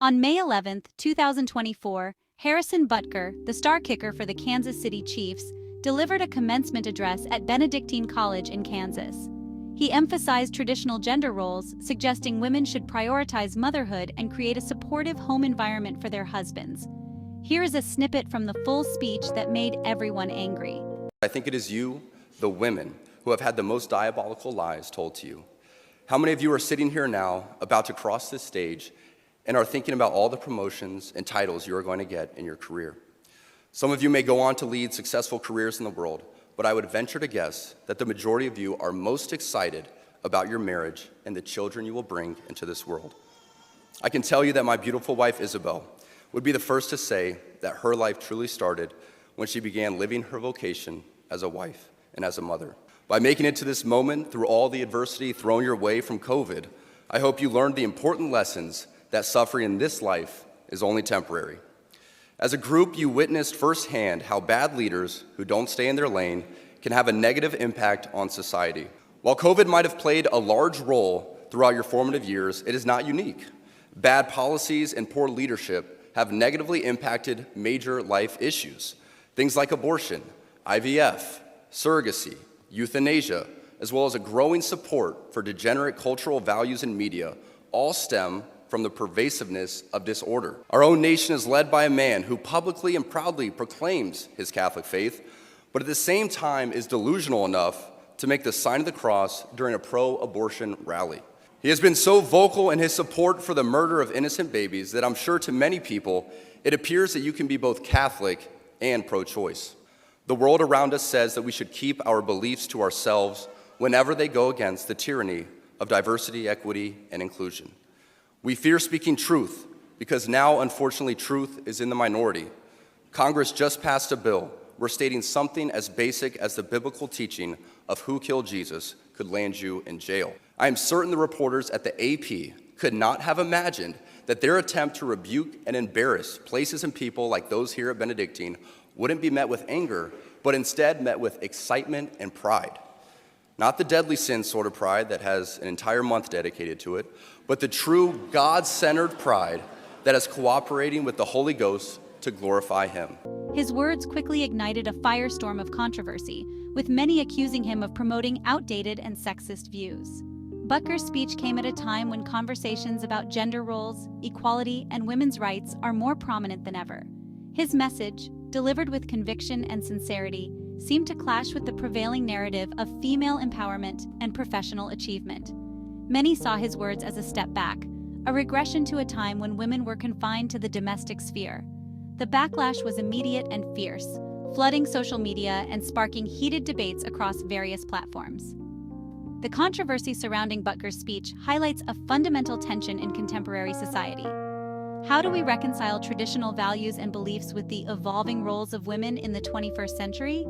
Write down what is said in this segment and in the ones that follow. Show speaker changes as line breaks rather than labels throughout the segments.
On May 11, 2024, Harrison Butker, the star kicker for the Kansas City Chiefs, delivered a commencement address at Benedictine College in Kansas. He emphasized traditional gender roles, suggesting women should prioritize motherhood and create a supportive home environment for their husbands. Here is a snippet from the full speech that made everyone angry.
I think it is you, the women, who have had the most diabolical lies told to you. How many of you are sitting here now, about to cross this stage, and are thinking about all the promotions and titles you are going to get in your career? Some of you may go on to lead successful careers in the world, but I would venture to guess that the majority of you are most excited about your marriage and the children you will bring into this world. I can tell you that my beautiful wife, Isabel, would be the first to say that her life truly started when she began living her vocation as a wife and as a mother. By making it to this moment through all the adversity thrown your way from COVID, I hope you learned the important lessons that suffering in this life is only temporary. As a group, you witnessed firsthand how bad leaders who don't stay in their lane can have a negative impact on society. While COVID might have played a large role throughout your formative years, it is not unique. Bad policies and poor leadership have negatively impacted major life issues. Things like abortion, IVF, surrogacy, euthanasia, as well as a growing support for degenerate cultural values in media, all stem from the pervasiveness of disorder. Our own nation is led by a man who publicly and proudly proclaims his Catholic faith, but at the same time is delusional enough to make the sign of the cross during a pro-abortion rally. He has been so vocal in his support for the murder of innocent babies that I'm sure to many people, it appears that you can be both Catholic and pro-choice. The world around us says that we should keep our beliefs to ourselves whenever they go against the tyranny of diversity, equity, and inclusion. We fear speaking truth because now, unfortunately, truth is in the minority. Congress just passed a bill where stating something as basic as the biblical teaching of who killed Jesus could land you in jail. I am certain the reporters at the AP could not have imagined that their attempt to rebuke and embarrass places and people like those here at Benedictine wouldn't be met with anger, but instead met with excitement and pride. Not the deadly sin sort of pride that has an entire month dedicated to it, but the true God-centered pride that is cooperating with the Holy Ghost to glorify Him.
His words quickly ignited a firestorm of controversy, with many accusing him of promoting outdated and sexist views. Butker's speech came at a time when conversations about gender roles, equality, and women's rights are more prominent than ever. His message, delivered with conviction and sincerity, seemed to clash with the prevailing narrative of female empowerment and professional achievement. Many saw his words as a step back, a regression to a time when women were confined to the domestic sphere. The backlash was immediate and fierce, flooding social media and sparking heated debates across various platforms. The controversy surrounding Butker's speech highlights a fundamental tension in contemporary society. How do we reconcile traditional values and beliefs with the evolving roles of women in the 21st century?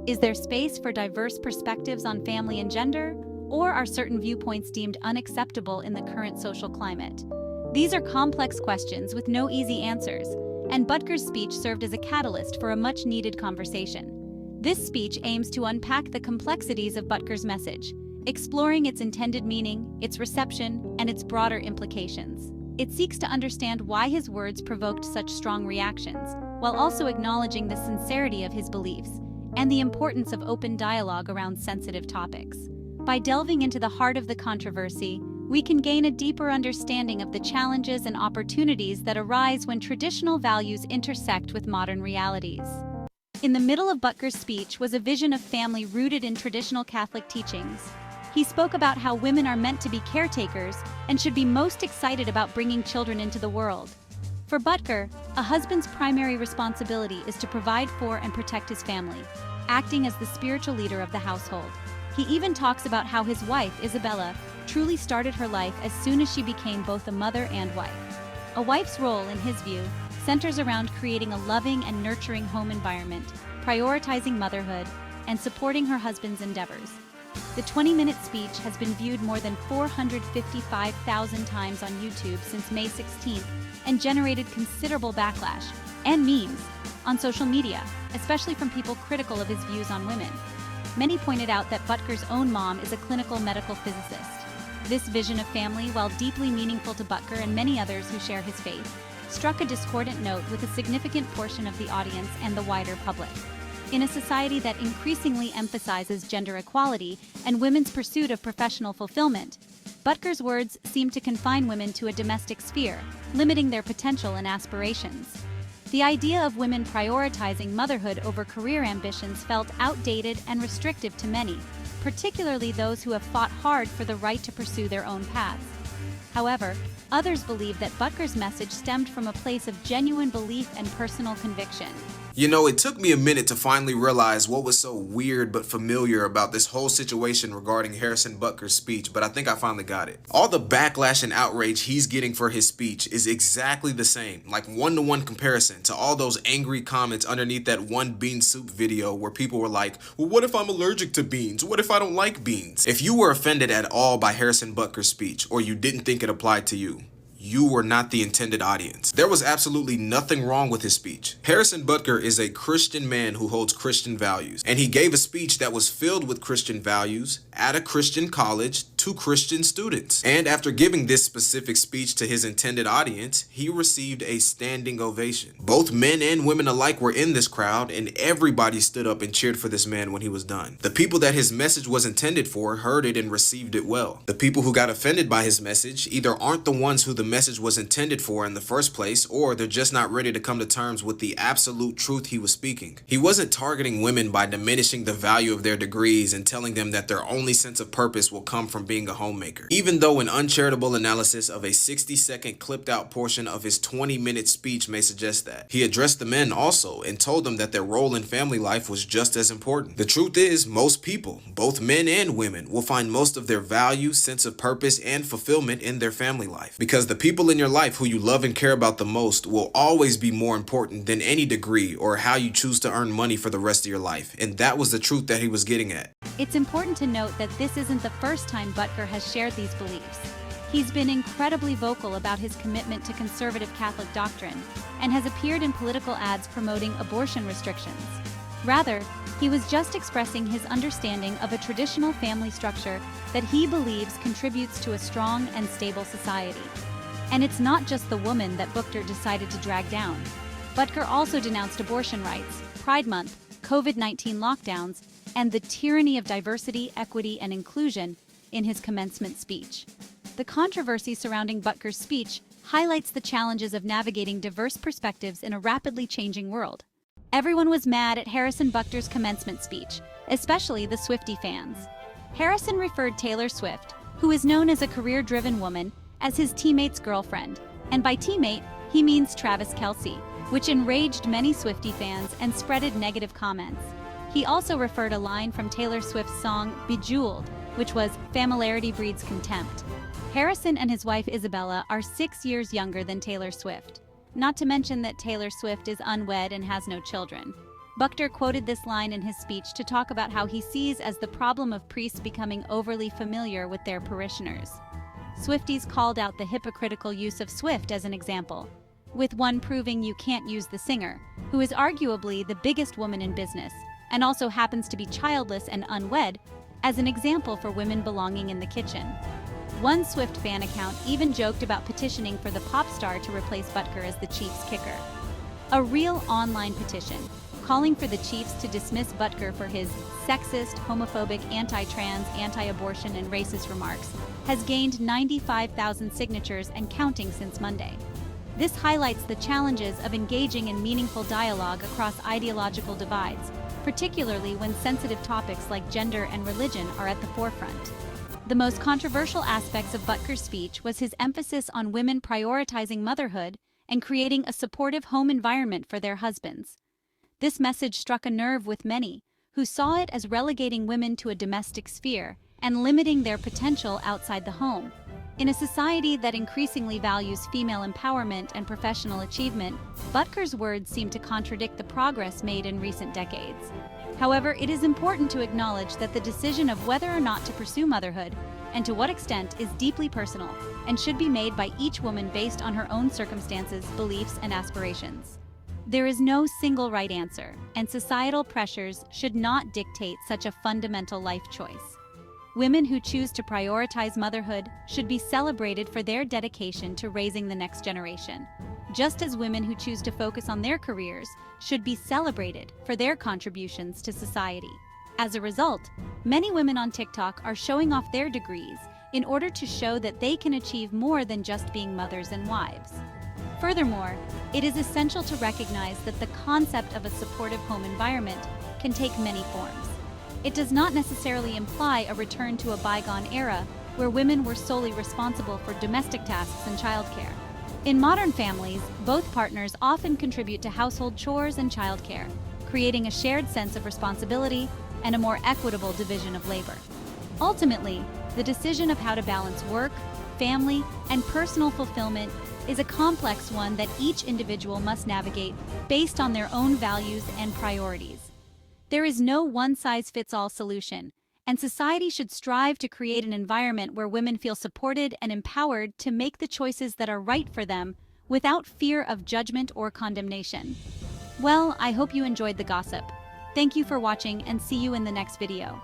Is there space for diverse perspectives on family and gender, or are certain viewpoints deemed unacceptable in the current social climate? These are complex questions with no easy answers, and Butker's speech served as a catalyst for a much-needed conversation. This speech aims to unpack the complexities of Butker's message, exploring its intended meaning, its reception, and its broader implications. It seeks to understand why his words provoked such strong reactions, while also acknowledging the sincerity of his beliefs and the importance of open dialogue around sensitive topics. By delving into the heart of the controversy, we can gain a deeper understanding of the challenges and opportunities that arise when traditional values intersect with modern realities. In the middle of Butker's speech was a vision of family rooted in traditional Catholic teachings. He spoke about how women are meant to be caretakers and should be most excited about bringing children into the world. For Butker, a husband's primary responsibility is to provide for and protect his family, acting as the spiritual leader of the household. He even talks about how his wife, Isabella, truly started her life as soon as she became both a mother and wife. A wife's role, in his view, centers around creating a loving and nurturing home environment, prioritizing motherhood, and supporting her husband's endeavors. The 20-minute speech has been viewed more than 455,000 times on YouTube since May 16th and generated considerable backlash and memes on social media, especially from people critical of his views on women. Many pointed out that Butker's own mom is a clinical medical physicist. This vision of family, while deeply meaningful to Butker and many others who share his faith, struck a discordant note with a significant portion of the audience and the wider public. In a society that increasingly emphasizes gender equality and women's pursuit of professional fulfillment, Butker's words seem to confine women to a domestic sphere, limiting their potential and aspirations. The idea of women prioritizing motherhood over career ambitions felt outdated and restrictive to many, particularly those who have fought hard for the right to pursue their own paths. However, others believe that Butker's message stemmed from a place of genuine belief and personal conviction.
You know, it took me a minute to finally realize what was so weird but familiar about this whole situation regarding Harrison Butker's speech, but I think I finally got it. All the backlash and outrage he's getting for his speech is exactly the same, like one-to-one comparison to all those angry comments underneath that one bean soup video where people were like, well, what if I'm allergic to beans? What if I don't like beans? If you were offended at all by Harrison Butker's speech, or you didn't think it applied to you were not the intended audience. There was absolutely nothing wrong with his speech. Harrison Butker is a Christian man who holds Christian values, and he gave a speech that was filled with Christian values at a Christian college to Christian students. And after giving this specific speech to his intended audience, he received a standing ovation. Both men and women alike were in this crowd, and everybody stood up and cheered for this man when he was done. The people that his message was intended for heard it and received it well. The people who got offended by his message either aren't the ones who the message was intended for in the first place, or they're just not ready to come to terms with the absolute truth he was speaking. He wasn't targeting women by diminishing the value of their degrees and telling them that their only sense of purpose will come from being a homemaker. Even though an uncharitable analysis of a 60-second clipped out portion of his 20-minute speech may suggest that. He addressed the men also and told them that their role in family life was just as important. The truth is, most people, both men and women, will find most of their value, sense of purpose, and fulfillment in their family life, because the people in your life who you love and care about the most will always be more important than any degree or how you choose to earn money for the rest of your life. And that was the truth that he was getting at.
It's important to note that this isn't the first time Butker has shared these beliefs. He's been incredibly vocal about his commitment to conservative Catholic doctrine and has appeared in political ads promoting abortion restrictions. Rather, he was just expressing his understanding of a traditional family structure that he believes contributes to a strong and stable society. And it's not just the woman that Bukter decided to drag down. Butker also denounced abortion rights, Pride Month, COVID-19 lockdowns, and the tyranny of diversity, equity, and inclusion in his commencement speech. The controversy surrounding Butker's speech highlights the challenges of navigating diverse perspectives in a rapidly changing world. Everyone was mad at Harrison Butker's commencement speech, especially the Swiftie fans. Harrison referred Taylor Swift, who is known as a career-driven woman, as his teammate's girlfriend, and by teammate, he means Travis Kelce, which enraged many Swiftie fans and spreaded negative comments. He also referred a line from Taylor Swift's song Bejeweled, which was "Familiarity breeds contempt." Harrison and his wife Isabella are 6 years younger than Taylor Swift, not to mention that Taylor Swift is unwed and has no children. Butker quoted this line in his speech to talk about how he sees as the problem of priests becoming overly familiar with their parishioners. Swifties called out the hypocritical use of Swift as an example, with one proving you can't use the singer, who is arguably the biggest woman in business, and also happens to be childless and unwed, as an example for women belonging in the kitchen. One Swift fan account even joked about petitioning for the pop star to replace Butker as the Chiefs kicker. A real online petition, calling for the Chiefs to dismiss Butker for his sexist, homophobic, anti-trans, anti-abortion, and racist remarks, has gained 95,000 signatures and counting since Monday. This highlights the challenges of engaging in meaningful dialogue across ideological divides, particularly when sensitive topics like gender and religion are at the forefront. The most controversial aspects of Butker's speech was his emphasis on women prioritizing motherhood and creating a supportive home environment for their husbands. This message struck a nerve with many, who saw it as relegating women to a domestic sphere and limiting their potential outside the home. In a society that increasingly values female empowerment and professional achievement, Butker's words seem to contradict the progress made in recent decades. However, it is important to acknowledge that the decision of whether or not to pursue motherhood, and to what extent, is deeply personal and should be made by each woman based on her own circumstances, beliefs, and aspirations. There is no single right answer, and societal pressures should not dictate such a fundamental life choice. Women who choose to prioritize motherhood should be celebrated for their dedication to raising the next generation, just as women who choose to focus on their careers should be celebrated for their contributions to society. As a result, many women on TikTok are showing off their degrees in order to show that they can achieve more than just being mothers and wives. Furthermore, it is essential to recognize that the concept of a supportive home environment can take many forms. It does not necessarily imply a return to a bygone era where women were solely responsible for domestic tasks and childcare. In modern families, both partners often contribute to household chores and childcare, creating a shared sense of responsibility and a more equitable division of labor. Ultimately, the decision of how to balance work, family, and personal fulfillment is a complex one that each individual must navigate based on their own values and priorities. There is no one-size-fits-all solution, and society should strive to create an environment where women feel supported and empowered to make the choices that are right for them without fear of judgment or condemnation. Well, I hope you enjoyed the gossip. Thank you for watching and see you in the next video.